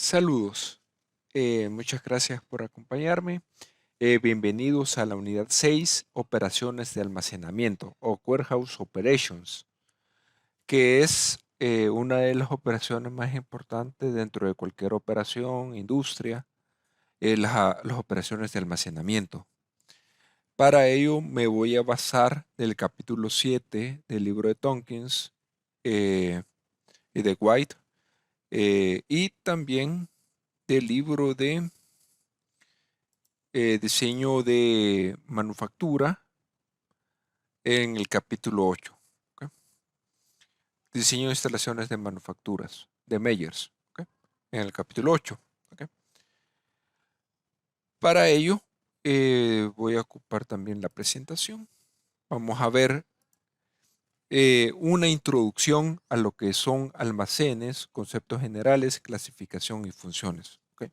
Saludos. Muchas gracias por acompañarme. Bienvenidos a la unidad 6, operaciones de almacenamiento o Warehouse Operations, que es una de las operaciones más importantes dentro de cualquier operación, industria, las operaciones de almacenamiento. Para ello me voy a basar del capítulo 7 del libro de Tompkins y de White, y también del libro de diseño de manufactura en el capítulo 8. ¿Ok? Diseño de instalaciones de manufacturas de Meyers, ¿ok? En el capítulo 8. ¿Ok? Para ello voy a ocupar también la presentación. Vamos a ver una introducción a lo que son almacenes, conceptos generales, clasificación y funciones. ¿Ok?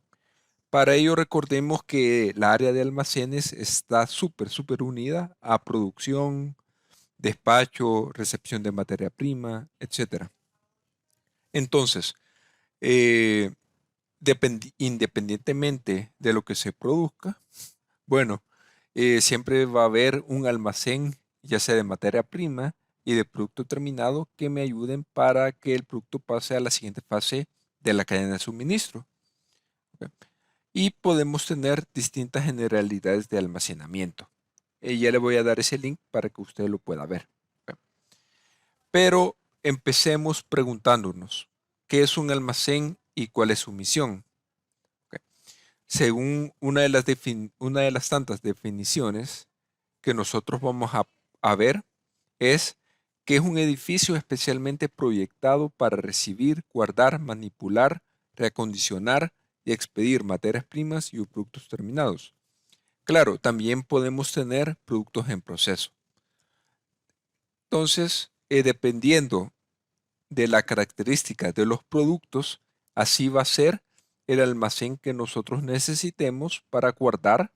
Para ello recordemos que la área de almacenes está súper unida a producción, despacho, recepción de materia prima, etcétera. Entonces, eh, independientemente de lo que se produzca, bueno, siempre va a haber un almacén, ya sea de materia prima y de producto terminado, que me ayuden para que el producto pase a la siguiente fase de la cadena de suministro. ¿Ok? Y podemos tener distintas generalidades de almacenamiento. Ya le voy a dar ese link para que usted lo pueda ver. ¿Ok? Pero empecemos preguntándonos, ¿qué es un almacén y cuál es su misión? Ok. Según una de las tantas definiciones que nosotros vamos a ver, es que es un edificio especialmente proyectado para recibir, guardar, manipular, reacondicionar y expedir materias primas y productos terminados. Claro, también podemos tener productos en proceso. Entonces, dependiendo de la característica de los productos, así va a ser el almacén que nosotros necesitemos para guardar,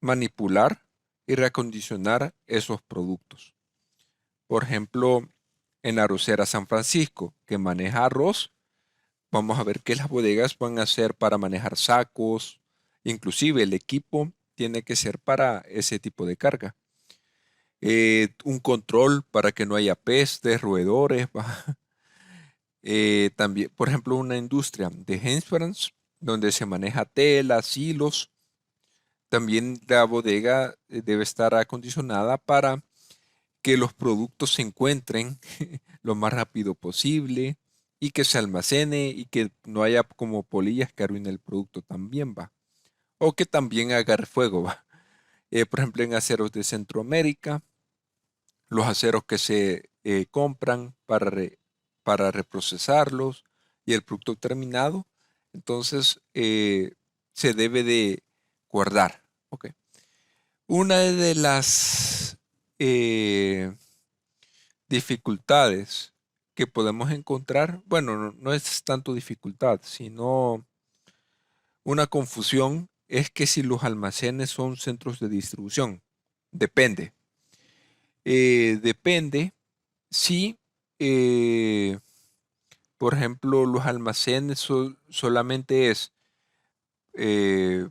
manipular y reacondicionar esos productos. Por ejemplo, en la arrocera San Francisco, que maneja arroz, vamos a ver que las bodegas van a ser para manejar sacos, inclusive el equipo tiene que ser para ese tipo de carga. Un control para que no haya pestes, roedores, también, por ejemplo, una industria de Hemsbrand, donde se maneja telas, hilos. También la bodega debe estar acondicionada para que los productos se encuentren lo más rápido posible y que se almacene y que no haya como polillas que arruinen el producto también va. O que también agarre fuego va. Por ejemplo, en aceros de Centroamérica, los aceros que se compran para reprocesarlos y el producto terminado, entonces se debe de guardar. ¿Ok? Una de las dificultades que podemos encontrar, bueno, no es tanto dificultad, sino una confusión, es que si los almacenes son centros de distribución. Depende. Depende si, eh, por ejemplo, los almacenes solamente es eh,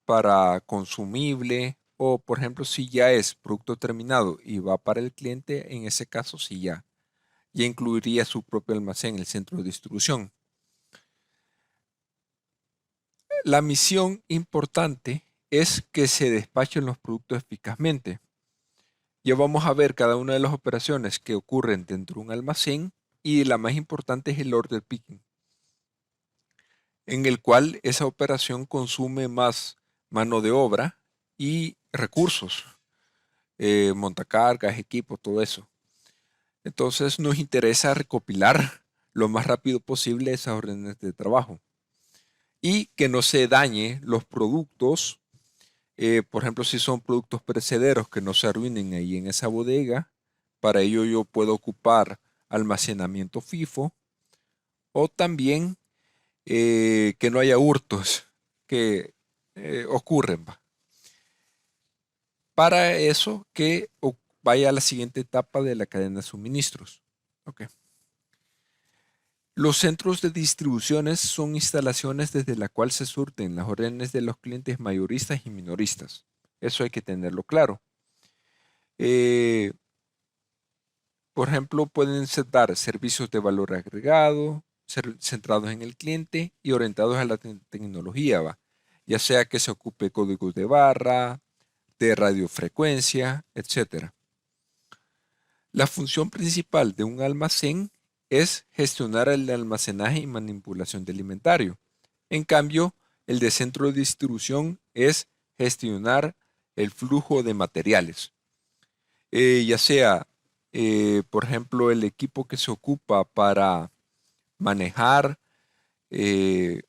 para consumible o, por ejemplo, si ya es producto terminado y va para el cliente, en ese caso sí ya incluiría su propio almacén, el centro de distribución. La misión importante es que se despachen los productos eficazmente. Ya vamos a ver cada una de las operaciones que ocurren dentro de un almacén y la más importante es el order picking, en el cual esa operación consume más mano de obra y recursos, montacargas, equipos, todo eso. Entonces nos interesa recopilar lo más rápido posible esas órdenes de trabajo y que no se dañe los productos. Por ejemplo, si son productos perecederos que no se arruinen ahí en esa bodega, para ello yo puedo ocupar almacenamiento FIFO o también que no haya hurtos que ocurren. Para eso que vaya a la siguiente etapa de la cadena de suministros. Okay. Los centros de distribuciones son instalaciones desde la cual se surten las órdenes de los clientes mayoristas y minoristas. Eso hay que tenerlo claro. Eh, por ejemplo, pueden dar servicios de valor agregado, centrados en el cliente y orientados a la tecnología, ¿va? Ya sea que se ocupe códigos de barra, de radiofrecuencia, etcétera. La función principal de un almacén es gestionar el almacenaje y manipulación del inventario. En cambio, el de centro de distribución es gestionar el flujo de materiales. Ya sea, por ejemplo, el equipo que se ocupa para manejar, eh,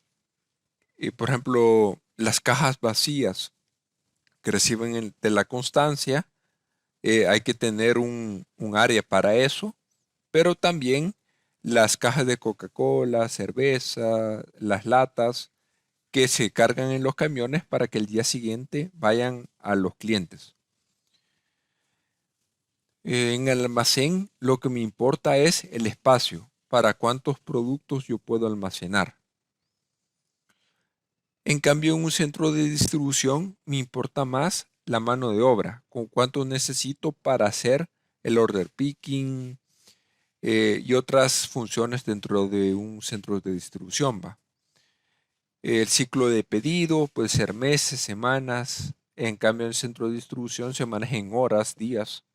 por ejemplo, las cajas vacías que reciben de la constancia, hay que tener un área para eso, pero también las cajas de Coca-Cola, cerveza, las latas que se cargan en los camiones para que el día siguiente vayan a los clientes. En el almacén lo que me importa es el espacio, para cuántos productos yo puedo almacenar. En cambio, en un centro de distribución me importa más la mano de obra, con cuánto necesito para hacer el order picking y otras funciones dentro de un centro de distribución, ¿va? El ciclo de pedido puede ser meses, semanas. En cambio, en el centro de distribución se maneja en horas, días.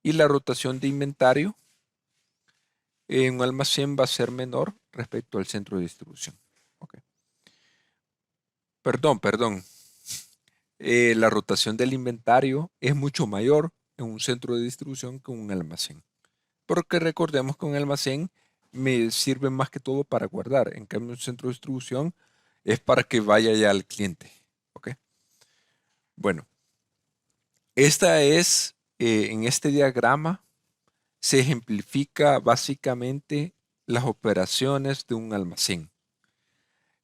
Y la rotación de inventario en un almacén va a ser menor respecto al centro de distribución. Okay. Perdón. La rotación del inventario es mucho mayor en un centro de distribución que en un almacén. Porque recordemos que un almacén me sirve más que todo para guardar. En cambio, un centro de distribución es para que vaya ya al cliente. ¿Ok? Bueno, en este diagrama se ejemplifica básicamente las operaciones de un almacén.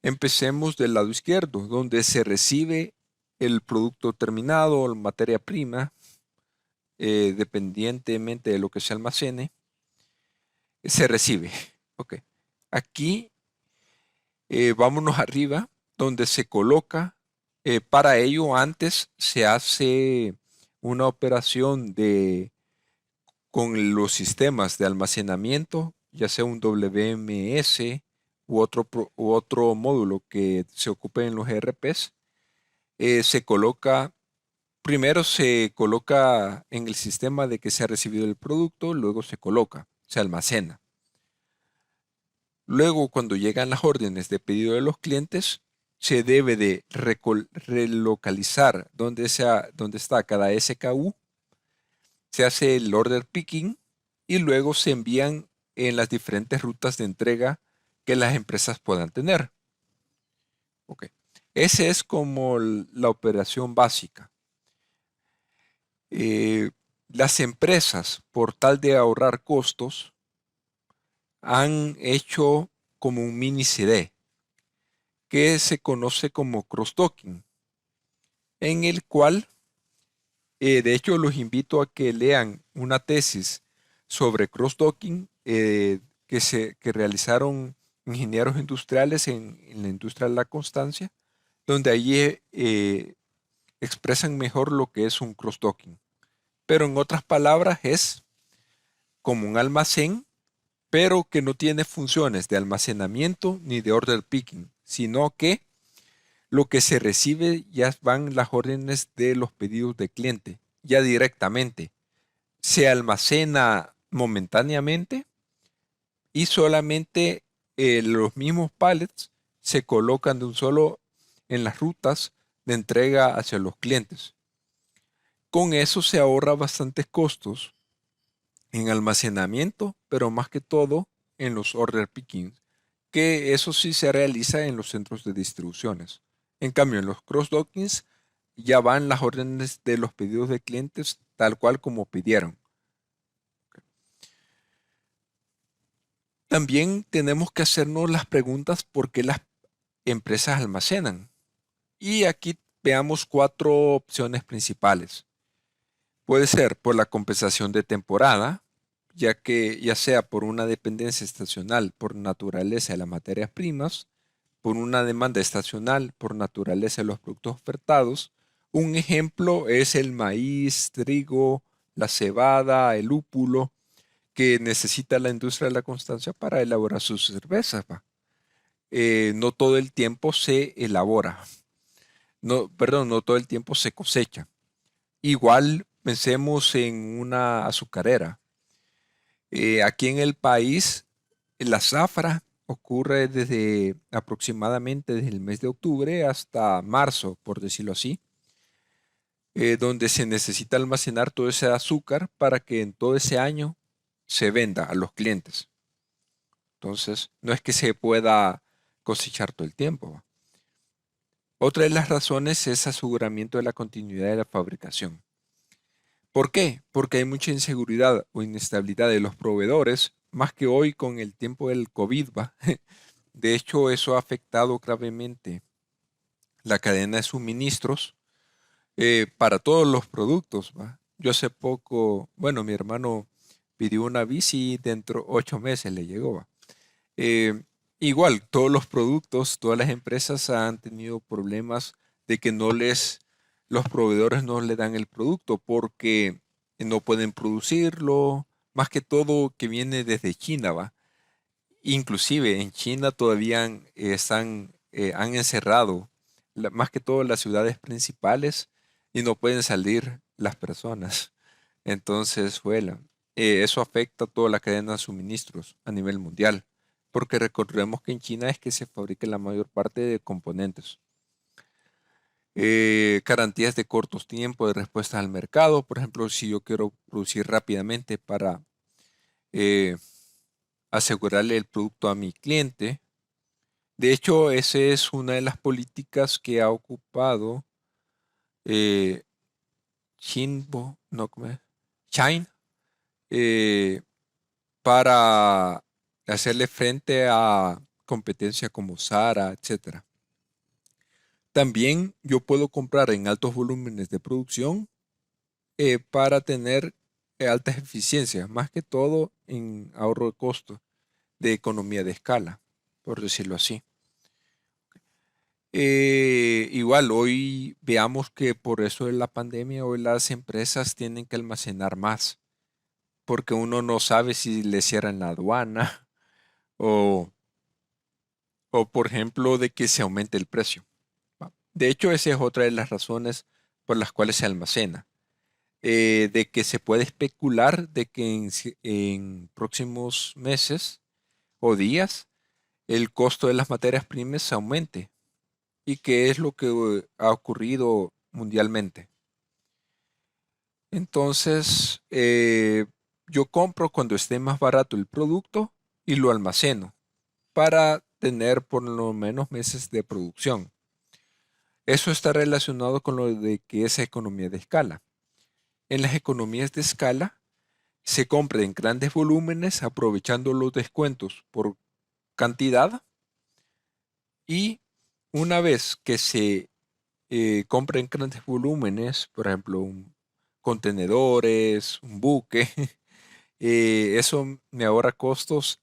Empecemos del lado izquierdo, donde se recibe el producto terminado o la materia prima, dependientemente de lo que se almacene, se recibe. Ok. Aquí, vámonos arriba, donde se coloca. Para ello, antes se hace una operación con los sistemas de almacenamiento, ya sea un WMS u otro módulo que se ocupe en los ERPs. Primero se coloca en el sistema de que se ha recibido el producto, luego se almacena. Luego, cuando llegan las órdenes de pedido de los clientes, se debe de relocalizar donde está cada SKU, se hace el order picking y luego se envían en las diferentes rutas de entrega que las empresas puedan tener. Ok. Esa es como la operación básica. Eh, las empresas, por tal de ahorrar costos, han hecho como un mini CD que se conoce como cross-docking, en el cual, de hecho, los invito a que lean una tesis sobre cross-docking que realizaron ingenieros industriales en la industria de la constancia, donde allí expresan mejor lo que es un cross-docking. Pero en otras palabras es como un almacén, pero que no tiene funciones de almacenamiento ni de order picking, sino que lo que se recibe ya van las órdenes de los pedidos de cliente, ya directamente. Se almacena momentáneamente y solamente los mismos pallets se colocan de un solo en las rutas de entrega hacia los clientes. Con eso se ahorra bastantes costos en almacenamiento, pero más que todo en los order pickings, que eso sí se realiza en los centros de distribuciones. En cambio, en los cross-dockings ya van las órdenes de los pedidos de clientes tal cual como pidieron. También tenemos que hacernos las preguntas por qué las empresas almacenan. Y aquí veamos 4 opciones principales. Puede ser por la compensación de temporada, ya que ya sea por una dependencia estacional por naturaleza de las materias primas, por una demanda estacional por naturaleza de los productos ofertados. Un ejemplo es el maíz, trigo, la cebada, el lúpulo, que necesita la industria de la constancia para elaborar sus cervezas, ¿va? No todo el tiempo se elabora, no, perdón, no todo el tiempo se cosecha. Igual pensemos en una azucarera. Aquí en el país, la zafra ocurre desde aproximadamente desde el mes de octubre hasta marzo, por decirlo así, donde se necesita almacenar todo ese azúcar para que en todo ese año se venda a los clientes. Entonces, no es que se pueda cosechar todo el tiempo, ¿va? Otra de las razones es aseguramiento de la continuidad de la fabricación. ¿Por qué? Porque hay mucha inseguridad o inestabilidad de los proveedores, más que hoy con el tiempo del COVID, ¿va? De hecho, eso ha afectado gravemente la cadena de suministros para todos los productos, ¿va? Yo hace poco, bueno, mi hermano pidió una bici y dentro de 8 meses le llegó, ¿va? Eh, Igual, todos los productos, todas las empresas han tenido problemas de que los proveedores no le dan el producto porque no pueden producirlo, más que todo que viene desde China, ¿va? Inclusive en China todavía han encerrado más que todo las ciudades principales y no pueden salir las personas. Entonces, bueno, eso afecta a toda la cadena de suministros a nivel mundial, porque recordemos que en China es que se fabrica la mayor parte de componentes. Garantías de cortos tiempos de respuesta al mercado, por ejemplo, si yo quiero producir rápidamente para eh, asegurarle el producto a mi cliente. De hecho, esa es una de las políticas que ha ocupado eh, Shinbo, no, ¿cómo es? Shine, eh, para hacerle frente a competencia como Zara, etcétera. También yo puedo comprar en altos volúmenes de producción para tener altas eficiencias, más que todo en ahorro de costos, de economía de escala, por decirlo así. Igual, hoy veamos que por eso de la pandemia, hoy las empresas tienen que almacenar más, porque uno no sabe si le cierran la aduana o, o, por ejemplo, de que se aumente el precio, ¿va? De hecho, esa es otra de las razones por las cuales se almacena, de que se puede especular de que en próximos meses o días el costo de las materias primas aumente y que es lo que ha ocurrido mundialmente. Entonces, yo compro cuando esté más barato el producto y lo almaceno para tener por lo menos meses de producción. Eso está relacionado con lo de que es economía de escala. En las economías de escala se compra en grandes volúmenes aprovechando los descuentos por cantidad y una vez que se compra en grandes volúmenes, por ejemplo, contenedores, un buque, eso me ahorra costos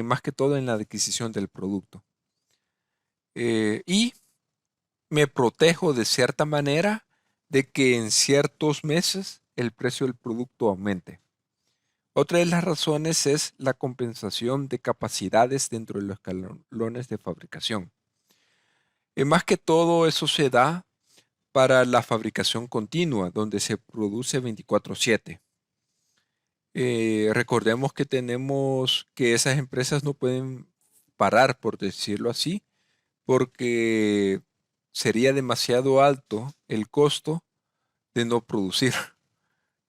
más que todo en la adquisición del producto. Y me protejo de cierta manera de que en ciertos meses el precio del producto aumente. Otra de las razones es la compensación de capacidades dentro de los escalones de fabricación. Más que todo eso se da para la fabricación continua, donde se produce 24/7. Recordemos que tenemos que esas empresas no pueden parar, por decirlo así, porque sería demasiado alto el costo de no producir.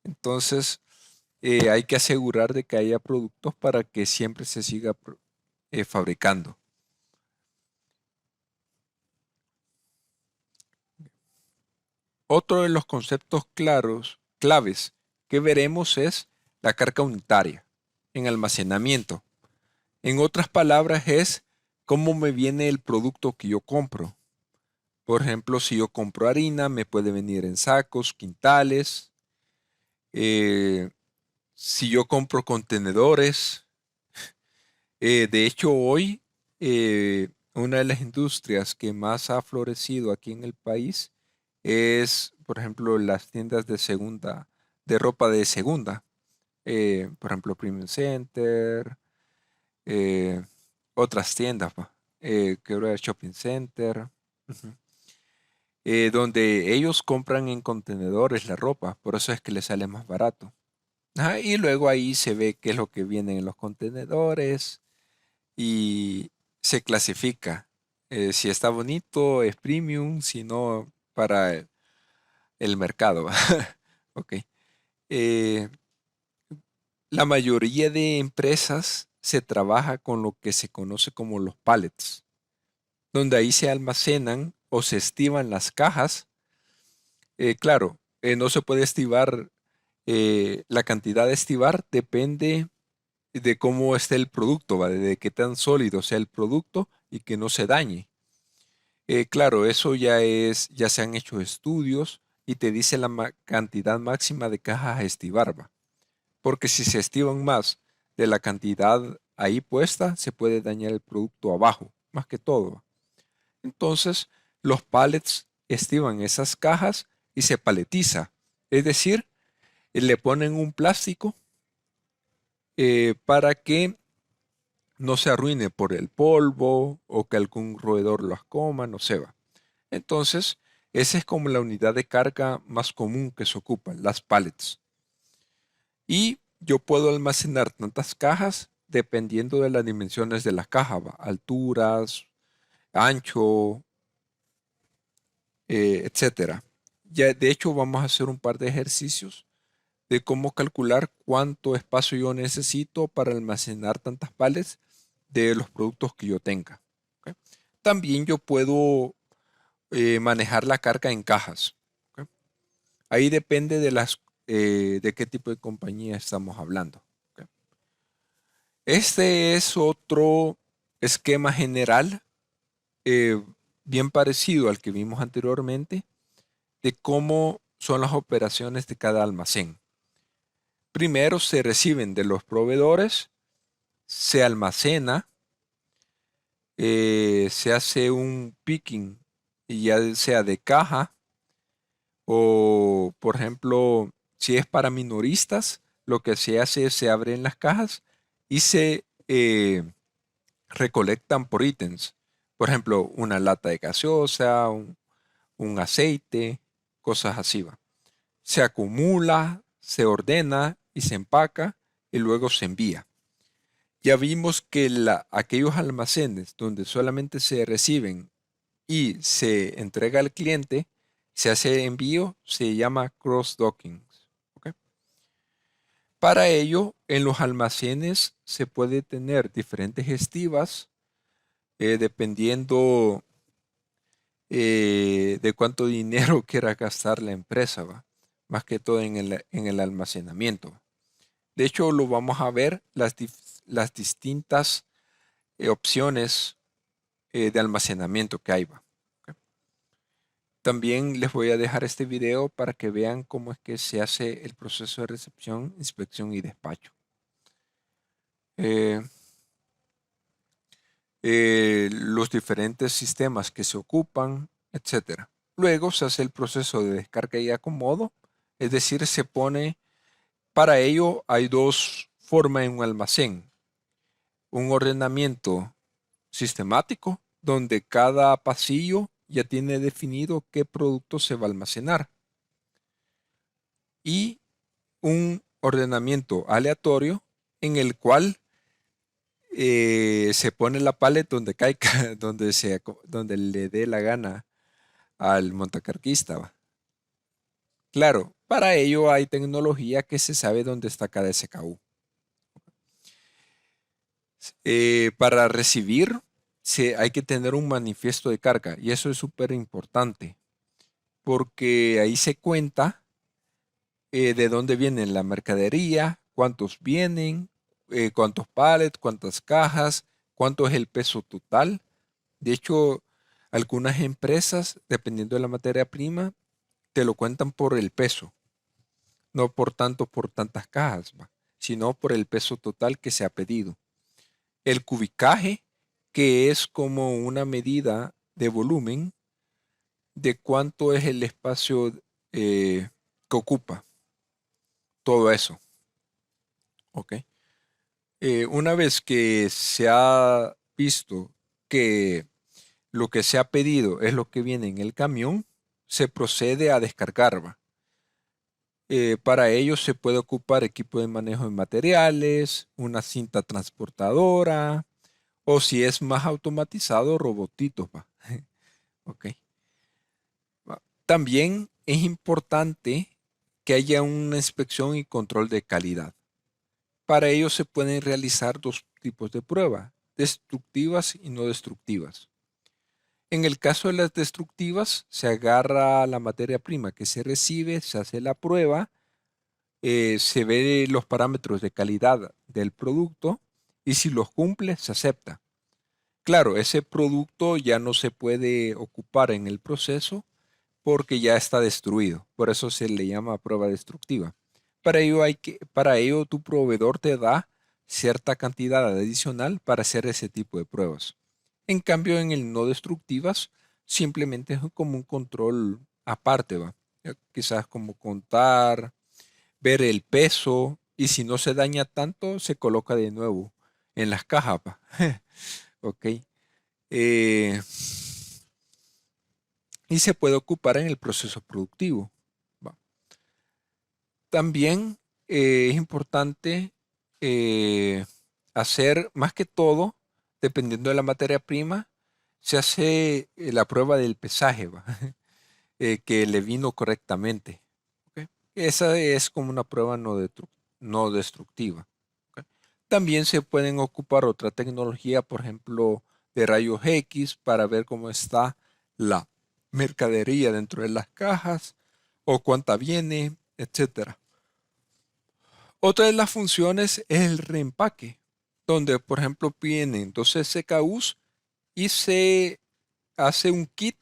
Entonces, hay que asegurar de que haya productos para que siempre se siga fabricando. Otro de los conceptos claves que veremos es la carga unitaria en almacenamiento. En otras palabras, es cómo me viene el producto que yo compro. Por ejemplo, si yo compro harina, me puede venir en sacos, quintales. Eh, si yo compro contenedores, de hecho hoy una de las industrias que más ha florecido aquí en el país es, por ejemplo, las tiendas de segunda, de ropa de segunda. Por ejemplo, Premium Center, eh, otras tiendas, pa, que ahora es Shopping Center, ujú, donde ellos compran en contenedores la ropa, por eso es que les sale más barato. Ajá, y luego ahí se ve qué es lo que viene en los contenedores y se clasifica. Si está bonito, es premium, si no, para el mercado. Ok. Eh, la mayoría de empresas se trabaja con lo que se conoce como los pallets, donde ahí se almacenan o se estiban las cajas. Claro, no se puede estivar, la cantidad de estivar depende de cómo esté el producto, ¿va? De qué tan sólido sea el producto y que no se dañe. Claro, eso ya se han hecho estudios y te dice la cantidad máxima de cajas a estivar, ¿va? Porque si se estiban más de la cantidad ahí puesta, se puede dañar el producto abajo, más que todo, ¿va? Entonces, los pallets estiban esas cajas y se paletiza. Es decir, le ponen un plástico para que no se arruine por el polvo o que algún roedor las coma, no se va. Entonces, esa es como la unidad de carga más común que se ocupa, las pallets. Y yo puedo almacenar tantas cajas dependiendo de las dimensiones de la caja, ¿va? Alturas, ancho, etcétera. Ya, de hecho, vamos a hacer un par de ejercicios de cómo calcular cuánto espacio yo necesito para almacenar tantas pallets de los productos que yo tenga. ¿Ok? También yo puedo manejar la carga en cajas. ¿Ok? Ahí depende de qué tipo de compañía estamos hablando. ¿Ok? Este es otro esquema general, eh, bien parecido al que vimos anteriormente, de cómo son las operaciones de cada almacén. Primero se reciben de los proveedores, se almacena, se hace un picking, y ya sea de caja o, por ejemplo, si es para minoristas, lo que se hace es se abren las cajas y se recolectan por ítems. Por ejemplo, una lata de gaseosa, un aceite, cosas así va. Se acumula, se ordena y se empaca y luego se envía. Ya vimos que aquellos almacenes donde solamente se reciben y se entrega al cliente, se hace envío, se llama cross-docking. ¿Ok? Para ello, en los almacenes se puede tener diferentes estivas, dependiendo de cuánto dinero quiera gastar la empresa, ¿va? Más que todo en el almacenamiento. De hecho, lo vamos a ver las distintas opciones de almacenamiento que hay, ¿va? ¿Ok? También les voy a dejar este video para que vean cómo es que se hace el proceso de recepción, inspección y despacho. Eh, los diferentes sistemas que se ocupan, etcétera. Luego se hace el proceso de descarga y acomodo, es decir, para ello hay dos formas en un almacén: un ordenamiento sistemático, donde cada pasillo ya tiene definido qué producto se va a almacenar, y un ordenamiento aleatorio en el cual se pone la pallet donde caiga, donde le dé la gana al montacarguista, ¿va? Claro, para ello hay tecnología que se sabe dónde está cada SKU. Para recibir, hay que tener un manifiesto de carga, y eso es súper importante porque ahí se cuenta de dónde viene la mercadería, cuántos vienen, cuántos pallets, cuántas cajas, cuánto es el peso total. De hecho, algunas empresas, dependiendo de la materia prima, te lo cuentan por el peso, no por tanto por tantas cajas, ¿va? sino por el peso total que se ha pedido. El cubicaje, que es como una medida de volumen de cuánto es el espacio que ocupa todo eso. ¿Ok? Una vez que se ha visto que lo que se ha pedido es lo que viene en el camión, se procede a descargar. ¿Va? Para ello se puede ocupar equipo de manejo de materiales, una cinta transportadora, o si es más automatizado, robotitos. ¿Va? Ok. ¿Va? También es importante que haya una inspección y control de calidad. Para ello se pueden realizar dos tipos de pruebas, destructivas y no destructivas. En el caso de las destructivas, se agarra la materia prima que se recibe, se hace la prueba, se ve los parámetros de calidad del producto y si los cumple, se acepta. Claro, ese producto ya no se puede ocupar en el proceso porque ya está destruido. Por eso se le llama prueba destructiva. Para ello tu proveedor te da cierta cantidad adicional para hacer ese tipo de pruebas. En cambio, en el no destructivas, simplemente es como un control aparte, ¿va? Quizás como contar, ver el peso y si no se daña tanto, se coloca de nuevo en las cajas, ¿va? Ok. Eh, y se puede ocupar en el proceso productivo. ¿Va? También es importante eh, hacer, más que todo, dependiendo de la materia prima, se hace la prueba del pesaje, ¿va? Que le vino correctamente. ¿Ok? Esa es como una prueba no destructiva. ¿Ok? También se pueden ocupar otra tecnología, por ejemplo, de rayos X para ver cómo está la mercadería dentro de las cajas o cuánta viene, etcétera. Otra de las funciones es el reempaque, donde, por ejemplo, vienen 12 SKUs y se hace un kit.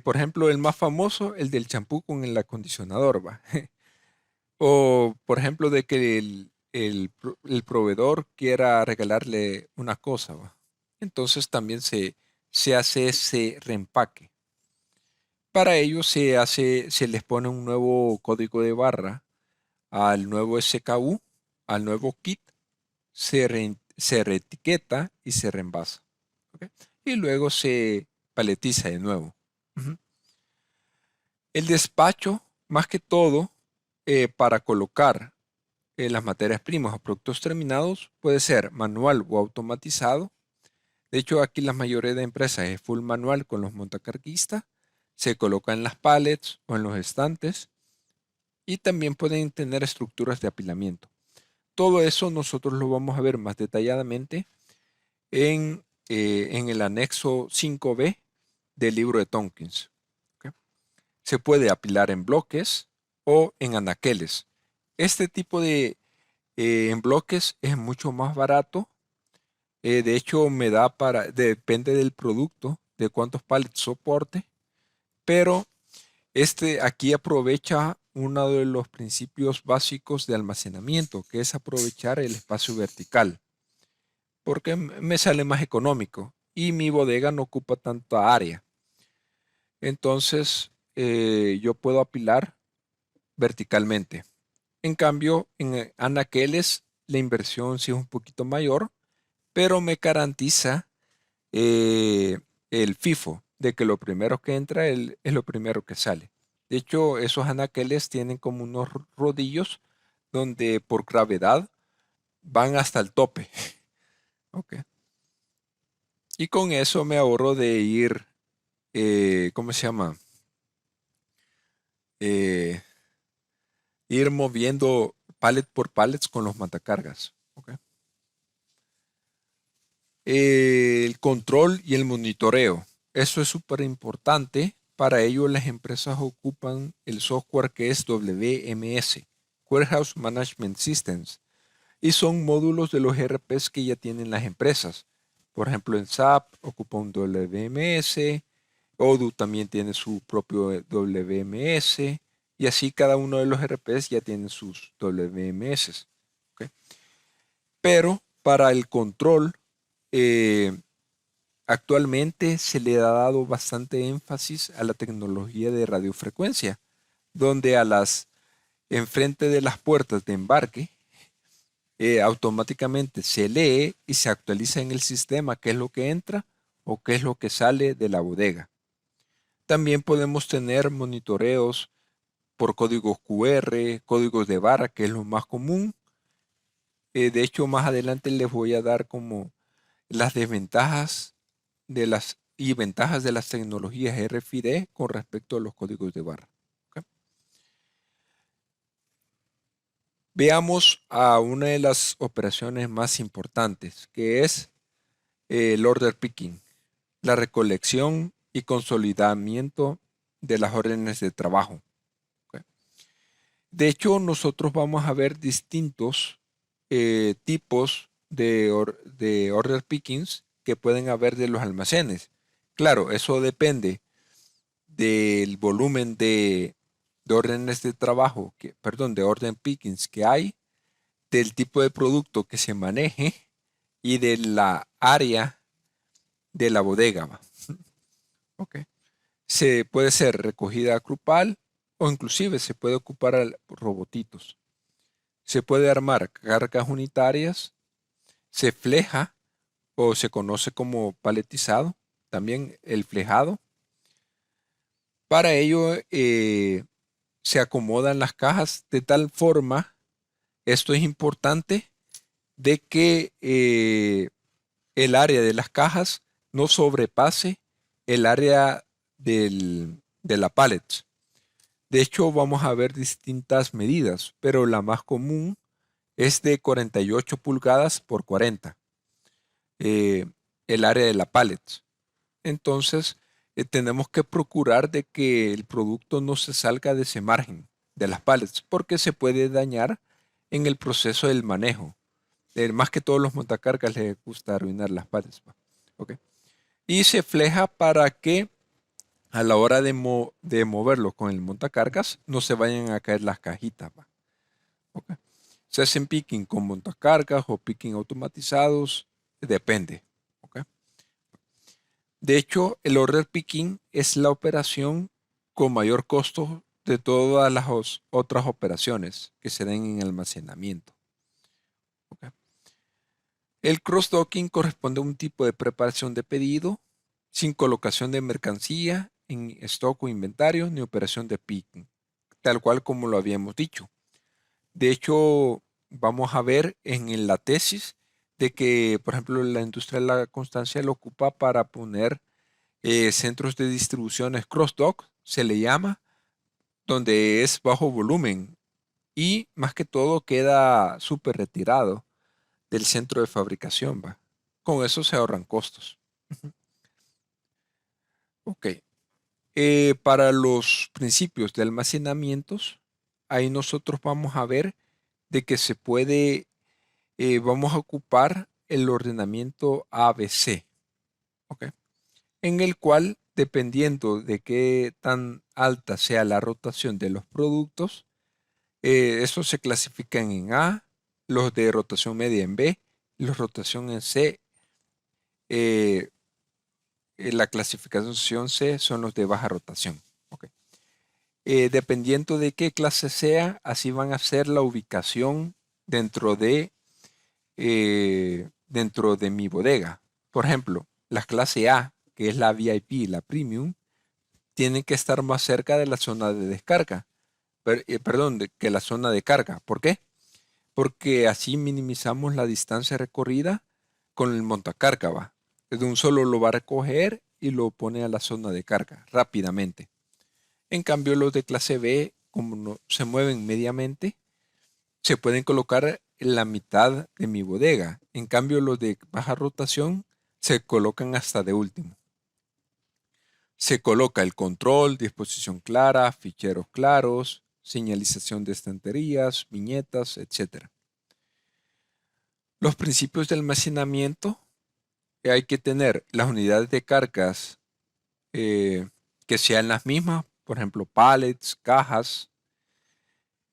Por ejemplo, el más famoso, el del champú con el acondicionador, ¿va? O, por ejemplo, de que el proveedor quiera regalarle una cosa, ¿va? Entonces también se hace ese reempaque. Para ello se les pone un nuevo código de barra al nuevo SKU, al nuevo kit, se reetiqueta y se reembasa. ¿Ok? Y luego se paletiza de nuevo. Ujú. El despacho, más que todo, para colocar las materias primas o productos terminados, puede ser manual o automatizado. De hecho, aquí la mayoría de empresas es full manual con los montacarguistas. Se coloca en las pallets o en los estantes y también pueden tener estructuras de apilamiento. Todo eso nosotros lo vamos a ver más detalladamente en el anexo 5B del libro de Tompkins. ¿Ok? Se puede apilar en bloques o en anaqueles. Este tipo de en bloques es mucho más barato. De hecho, depende del producto, de cuántos pallets soporte, pero este aquí aprovecha uno de los principios básicos de almacenamiento, que es aprovechar el espacio vertical, porque me sale más económico y mi bodega no ocupa tanta área. Entonces, yo puedo apilar verticalmente. En cambio, en anaqueles la inversión sí es un poquito mayor, pero me garantiza eh, el FIFO, de que lo primero que entra es lo primero que sale. De hecho, esos anaqueles tienen como unos rodillos donde por gravedad van hasta el tope. Ok. Y con eso me ahorro de ir, ¿cómo se llama? Eh, Ir moviendo pallet por pallets con los montacargas. Ok. El control y el monitoreo. Eso es súper importante. Para ello, las empresas ocupan el software que es WMS, Warehouse Management Systems, y son módulos de los ERPs que ya tienen las empresas. Por ejemplo, en SAP ocupa un WMS, Odoo también tiene su propio WMS, y así cada uno de los ERPs ya tiene sus WMS. ¿Ok? Pero para el control, eh, actualmente se le ha dado bastante énfasis a la tecnología de radiofrecuencia, donde enfrente de las puertas de embarque, automáticamente se lee y se actualiza en el sistema qué es lo que entra o qué es lo que sale de la bodega. También podemos tener monitoreos por códigos QR, códigos de barra, que es lo más común. De hecho, más adelante les voy a dar como las desventajas y ventajas de las tecnologías RFID con respecto a los códigos de barra. ¿Ok? Veamos a una de las operaciones más importantes, que es el order picking, la recolección y consolidamiento de las órdenes de trabajo. ¿Ok? De hecho, nosotros vamos a ver distintos tipos de order pickings que pueden haber de los almacenes. Claro, eso depende del volumen de órdenes de trabajo, perdón, de orden pickings que hay, del tipo de producto que se maneje y de la área de la bodega. ¿Va? Ok. Se puede ser recogida grupal o inclusive se puede ocupar robotitos. Se puede armar cargas unitarias, se fleja o se conoce como paletizado, también el flejado. Para ello se acomodan las cajas de tal forma, esto es importante, de que el área de las cajas no sobrepase el área de la pallet. De hecho, vamos a ver distintas medidas, pero la más común es de 48 pulgadas por 40, eh, el área de la pallet. Entonces, tenemos que procurar de que el producto no se salga de ese margen de las pallets, porque se puede dañar en el proceso del manejo. Más que todos los montacargas les gusta arruinar las pallets. ¿Va? ¿Ok? Y se fleja para que a la hora de moverlo con el montacargas no se vayan a caer las cajitas. ¿Va? ¿Ok? Se hacen picking con montacargas o picking automatizados, depende. ¿Ok? De hecho, el order picking es la operación con mayor costo de todas las otras operaciones que se den en almacenamiento. ¿Ok? El cross-docking corresponde a un tipo de preparación de pedido sin colocación de mercancía en stock o inventario ni operación de picking, tal cual como lo habíamos dicho. De hecho, vamos a ver en la tesis de que, por ejemplo, la industria de la constancia lo ocupa para poner centros de distribuciones cross-dock, se le llama, donde es bajo volumen y más que todo queda súper retirado del centro de fabricación, ¿va? Con eso se ahorran costos. Ok. Para los principios de almacenamientos, ahí nosotros vamos a ver de que vamos a ocupar el ordenamiento ABC, ¿ok? En el cual, dependiendo de qué tan alta sea la rotación de los productos, esos se clasifican en A, los de rotación media en B, los de rotación en C. eh, la clasificación C son los de baja rotación. Ok. Dependiendo de qué clase sea, así van a ser la ubicación dentro dentro de mi bodega. Por ejemplo, la clase A, que es la VIP, la Premium, tienen que estar más cerca de la zona de descarga, perdón, que la zona de carga. ¿Por qué? Porque así minimizamos la distancia recorrida con el montacarga, va. De un solo lo va a recoger y lo pone a la zona de carga rápidamente. En cambio, los de clase B, como no, se mueven mediamente, se pueden colocar en la mitad de mi bodega. En cambio, los de baja rotación se colocan hasta de último. Se coloca el control, disposición clara, ficheros claros, señalización de estanterías, viñetas, etc. Los principios de almacenamiento, hay que tener las unidades de cargas que sean las mismas, por ejemplo, pallets, cajas.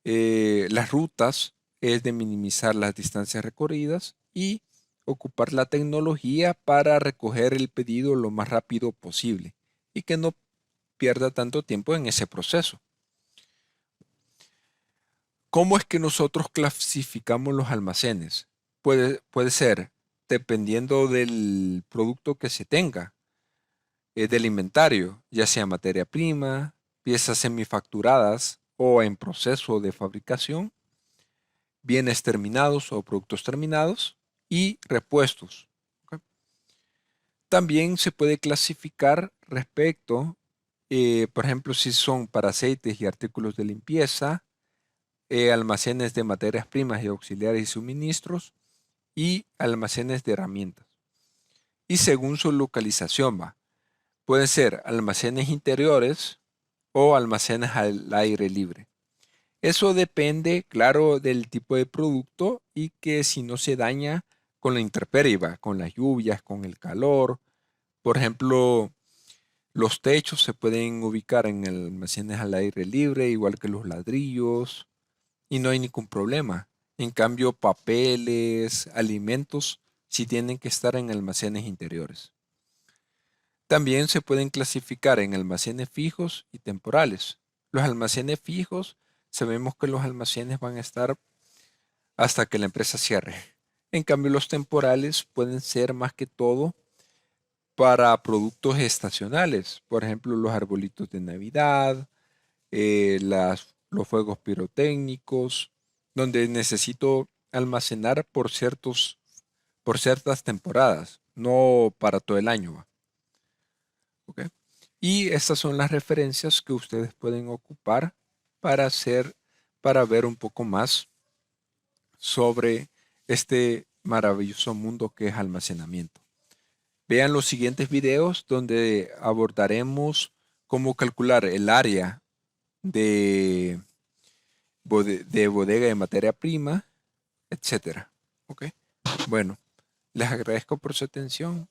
Las rutas es de minimizar las distancias recorridas y ocupar la tecnología para recoger el pedido lo más rápido posible y que no pierda tanto tiempo en ese proceso. ¿Cómo es que nosotros clasificamos los almacenes? Puede ser dependiendo del producto que se tenga, del inventario, ya sea materia prima, piezas semifacturadas o en proceso de fabricación, bienes terminados o productos terminados y repuestos. ¿Ok? También se puede clasificar respecto, por ejemplo, si son para aceites y artículos de limpieza, almacenes de materias primas y auxiliares y suministros y almacenes de herramientas. Y según su localización va, pueden ser almacenes interiores o almacenes al aire libre. Eso depende, claro, del tipo de producto y que si no se daña con la intemperie, va, con las lluvias, con el calor. Por ejemplo, los techos se pueden ubicar en almacenes al aire libre, igual que los ladrillos, y no hay ningún problema. En cambio, papeles, alimentos, sí tienen que estar en almacenes interiores. También se pueden clasificar en almacenes fijos y temporales. Los almacenes fijos, sabemos que los almacenes van a estar hasta que la empresa cierre. En cambio, los temporales pueden ser más que todo para productos estacionales, por ejemplo, los arbolitos de Navidad, los fuegos pirotécnicos, donde necesito almacenar por ciertas temporadas, no para todo el año. ¿Va? ¿Ok? Y estas son las referencias que ustedes pueden ocupar para para ver un poco más sobre este maravilloso mundo que es almacenamiento. Vean los siguientes videos donde abordaremos cómo calcular el área de, de bodega de materia prima, etcétera. ¿Ok? Bueno, les agradezco por su atención